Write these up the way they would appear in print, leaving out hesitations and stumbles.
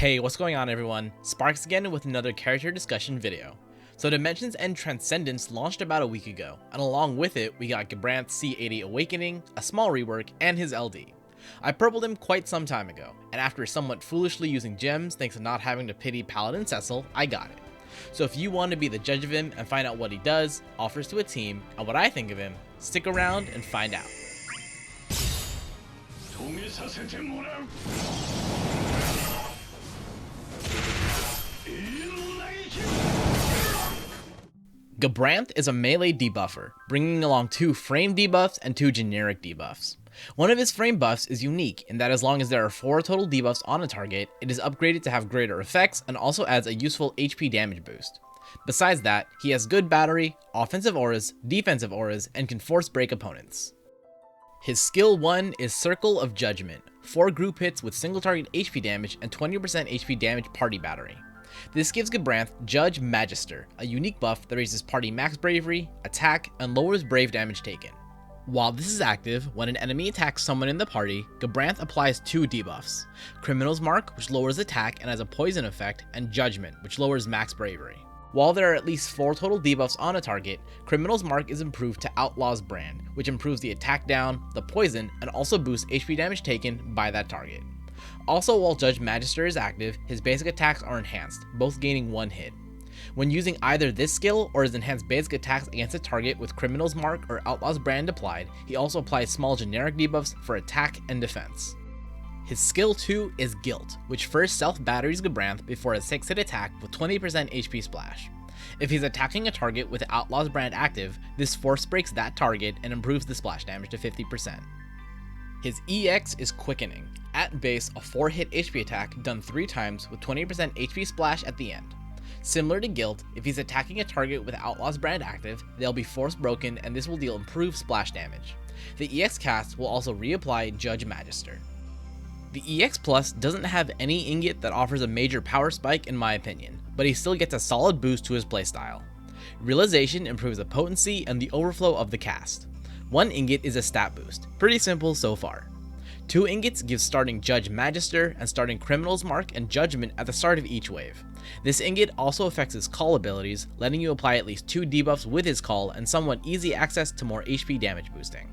Hey, what's going on everyone? Sparks again with another character discussion video. So Dimensions and Transcendence launched about a week ago, and along with it, we got Gabranth's C80 Awakening, a small rework, and his LD. I purpled him quite some time ago, and after somewhat foolishly using gems thanks to not having to pity Paladin Cecil, I got it. So if you want to be the judge of him and find out what he does, offers to a team, and what I think of him, stick around and find out. Gabranth is a melee debuffer, bringing along 2 frame debuffs and 2 generic debuffs. One of his frame buffs is unique in that as long as there are 4 total debuffs on a target, it is upgraded to have greater effects and also adds a useful HP damage boost. Besides that, he has good battery, offensive auras, defensive auras, and can force break opponents. His skill 1 is Circle of Judgment, 4 group hits with single target HP damage and 20% HP damage party battery. This gives Gabranth Judge Magister, a unique buff that raises party max bravery, attack, and lowers brave damage taken. While this is active, when an enemy attacks someone in the party, Gabranth applies 2 debuffs, Criminal's Mark, which lowers attack and has a poison effect, and Judgment, which lowers max bravery. While there are at least 4 total debuffs on a target, Criminal's Mark is improved to Outlaw's Brand, which improves the attack down, the poison, and also boosts HP damage taken by that target. Also, while Judge Magister is active, his basic attacks are enhanced, both gaining 1 hit. When using either this skill or his enhanced basic attacks against a target with Criminal's Mark or Outlaw's Brand applied, he also applies small generic debuffs for attack and defense. His skill 2 is Guilt, which first self-batteries Gabranth before a 6-hit attack with 20% HP splash. If he's attacking a target with Outlaw's Brand active, this force breaks that target and improves the splash damage to 50%. His EX is Quickening, at base a 4-hit HP attack done 3 times with 20% HP splash at the end. Similar to Guilt, if he's attacking a target with Outlaw's Brand active, they'll be force broken and this will deal improved splash damage. The EX cast will also reapply Judge Magister. The EX Plus doesn't have any ingot that offers a major power spike in my opinion, but he still gets a solid boost to his playstyle. Realization improves the potency and the overflow of the cast. 1 ingot is a stat boost, pretty simple so far. 2 ingots give starting Judge Magister and starting Criminal's Mark and Judgment at the start of each wave. This ingot also affects his call abilities, letting you apply at least 2 debuffs with his call and somewhat easy access to more HP damage boosting.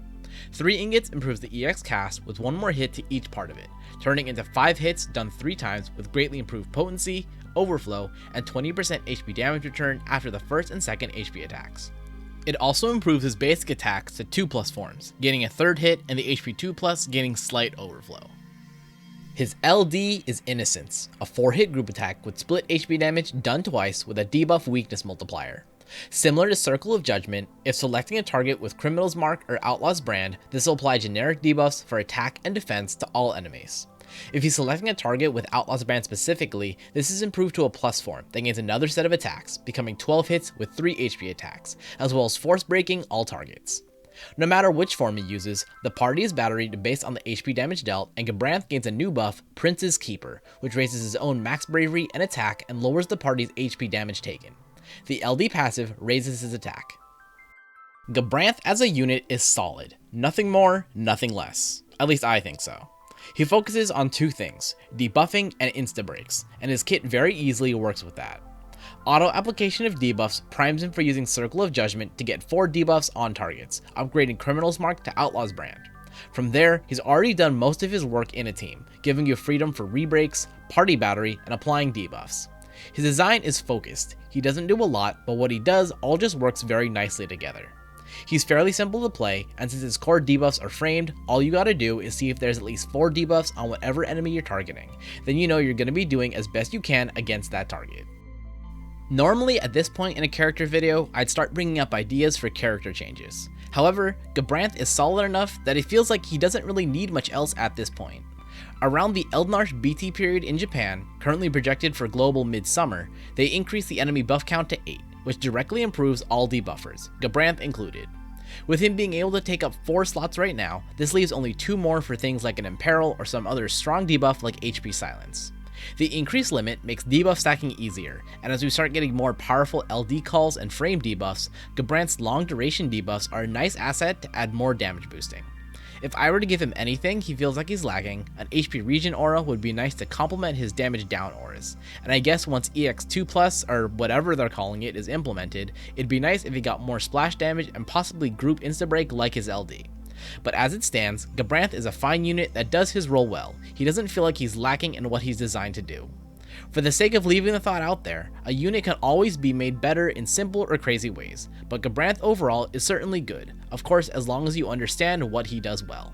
3 ingots improves the EX cast with 1 more hit to each part of it, turning into 5 hits done 3 times with greatly improved potency, overflow, and 20% HP damage return after the first and second HP attacks. It also improves his basic attacks to 2+ forms, gaining a 3rd hit and the HP 2+ gaining slight overflow. His LD is Innocence, a 4-hit group attack with split HP damage done twice with a debuff weakness multiplier. Similar to Circle of Judgment, if selecting a target with Criminal's Mark or Outlaw's Brand, this will apply generic debuffs for attack and defense to all enemies. If he's selecting a target with Outlaw's Brand specifically, this is improved to a plus form that gains another set of attacks, becoming 12 hits with 3 HP attacks, as well as force breaking all targets. No matter which form he uses, the party is batteried based on the HP damage dealt, and Gabranth gains a new buff, Prince's Keeper, which raises his own max bravery and attack and lowers the party's HP damage taken. The LD passive raises his attack. Gabranth as a unit is solid. Nothing more, nothing less. At least I think so. He focuses on 2 things, debuffing and insta-breaks, and his kit very easily works with that. Auto application of debuffs primes him for using Circle of Judgment to get 4 debuffs on targets, upgrading Criminal's Mark to Outlaw's Brand. From there, he's already done most of his work in a team, giving you freedom for rebreaks, party battery, and applying debuffs. His design is focused. He doesn't do a lot, but what he does all just works very nicely together. He's fairly simple to play, and since his core debuffs are framed, all you gotta do is see if there's at least 4 debuffs on whatever enemy you're targeting. Then you know you're gonna be doing as best you can against that target. Normally at this point in a character video, I'd start bringing up ideas for character changes. However, Gabranth is solid enough that it feels like he doesn't really need much else at this point. Around the Eldnarch BT period in Japan, currently projected for global midsummer, they increased the enemy buff count to 8, which directly improves all debuffers, Gabranth included. With him being able to take up 4 slots right now, this leaves only 2 more for things like an Imperil or some other strong debuff like HP Silence. The increase limit makes debuff stacking easier, and as we start getting more powerful LD calls and frame debuffs, Gabranth's long duration debuffs are a nice asset to add more damage boosting. If I were to give him anything he feels like he's lacking, an HP regen aura would be nice to complement his damage down auras, and I guess once EX2 Plus, or whatever they're calling it, is implemented, it'd be nice if he got more splash damage and possibly group insta-break like his LD. But as it stands, Gabranth is a fine unit that does his role well. He doesn't feel like he's lacking in what he's designed to do. For the sake of leaving the thought out there, a unit can always be made better in simple or crazy ways, but Gabranth overall is certainly good, of course as long as you understand what he does well.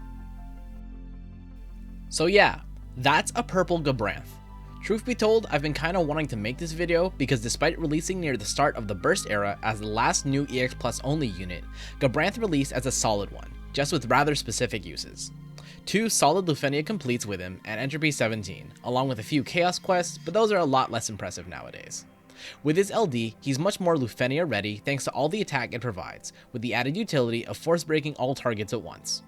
So yeah, that's a purple Gabranth. Truth be told, I've been kinda wanting to make this video because despite releasing near the start of the Burst era as the last new EX Plus only unit, Gabranth released as a solid one, just with rather specific uses. 2 solid Lufenia completes with him and Entropy 17, along with a few Chaos quests, but those are a lot less impressive nowadays. With his LD, he's much more Lufenia ready thanks to all the attack it provides, with the added utility of force breaking all targets at once.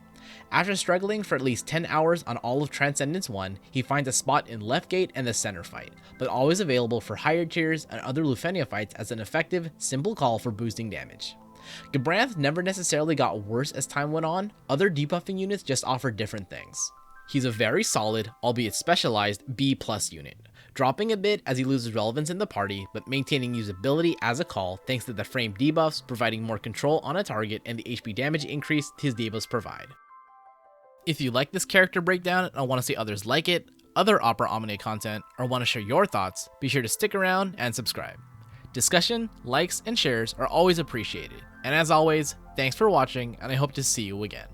After struggling for at least 10 hours on all of Transcendence 1, he finds a spot in Left Gate and the center fight, but always available for higher tiers and other Lufenia fights as an effective, simple call for boosting damage. Gabranth never necessarily got worse as time went on, other debuffing units just offered different things. He's a very solid, albeit specialized, B+ unit, dropping a bit as he loses relevance in the party, but maintaining usability as a call thanks to the frame debuffs providing more control on a target and the HP damage increase his debuffs provide. If you like this character breakdown and want to see others like it, other Opera Omnia content, or want to share your thoughts, be sure to stick around and subscribe. Discussion, likes, and shares are always appreciated, and as always, thanks for watching and I hope to see you again.